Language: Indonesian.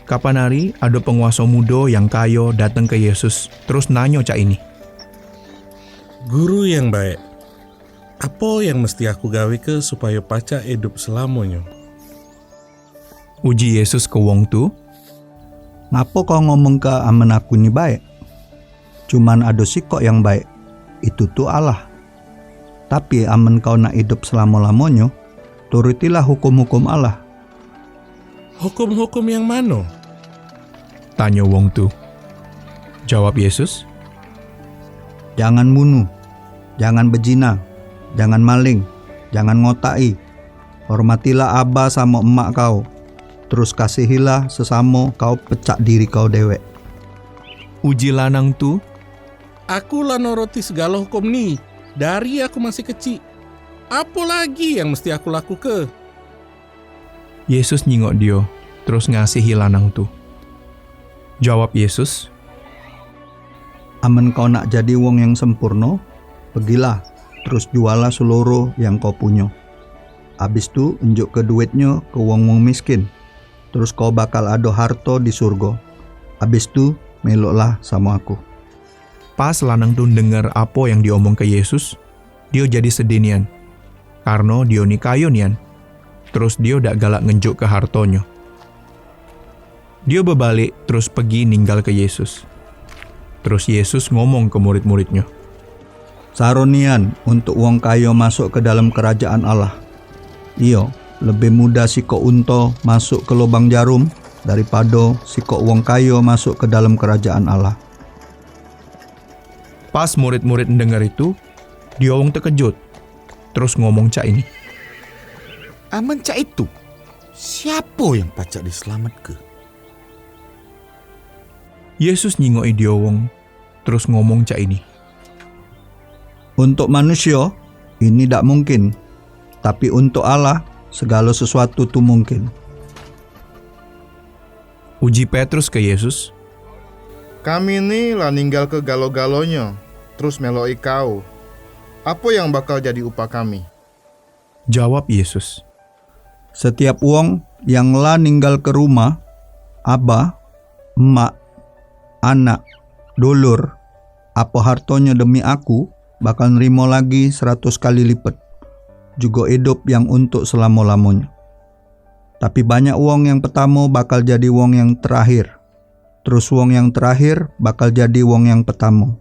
Kapan hari ada penguasa muda yang kaya datang ke Yesus, terus nanyo cak ini. Guru yang baik, apa yang mesti aku gawe ke supaya pacak hidup selamanya? Uji Yesus ke wong tu. Ngapa kau ngomong ke amen aku ni baik? Cuman ada sikok yang baik, itu tuh Allah. Tapi amen kau nak hidup selama-lamanya, turutilah hukum-hukum Allah. Hukum-hukum yang mana? Tanya wong tu. Jawab Yesus, Jangan bunuh, jangan berzina, jangan maling, jangan ngotai. Hormatilah abah sama emak kau. Terus kasihilah sesama kau pecak diri kau dewek. uji lanang tu. Aku lah noroti segala hukum ni dari aku masih kecil. Apa lagi yang mesti aku lakukan? Yesus nyingok dia, terus ngasihi lanang tu. Jawab Yesus, Amen kau nak jadi wong yang sempurna, pergilah, terus jualah seluruh yang kau punya. Habis tu unjuk ke duitnya ke wong-wong miskin. Terus kau bakal ada harta di surga. Habis tu meloklah sama aku. pas lanang tu dengar apa yang diomong ke Yesus, dia jadi sedih nian. Karena dia ni kaya nian. Terus dia dak galak ngenjuk ke hartonya. Dia berbalik terus pergi ninggal ke Yesus. Terus Yesus ngomong ke murid-muridnya, Saronian untuk wong kaya masuk ke dalam kerajaan Allah. Iyo, lebih mudah sikok unta masuk ke lubang jarum daripada sikok wong kaya masuk ke dalam kerajaan Allah. Pas murid-murid dengar itu, dia wong terkejut. Terus ngomong cak ini, Amen cak itu, siapa yang pacak diselamat ke? Yesus nyingoi dia wong, terus ngomong cak ini, Untuk manusia, ini tidak mungkin. Tapi untuk Allah, segala sesuatu itu mungkin. uji Petrus ke Yesus, Kami ni lah ninggal ke galo-galonya, terus meloi kau. Apa yang bakal jadi upah kami? jawab Yesus, Setiap wong yang lah ninggal ke rumah, abah, emak, anak, dulur, apa hartonya demi aku, bakal nerimo lagi 100 kali lipat. Juga hidup yang untuk selama-lamanya. Tapi banyak wong yang pertama bakal jadi wong yang terakhir. Terus wong yang terakhir bakal jadi wong yang pertama.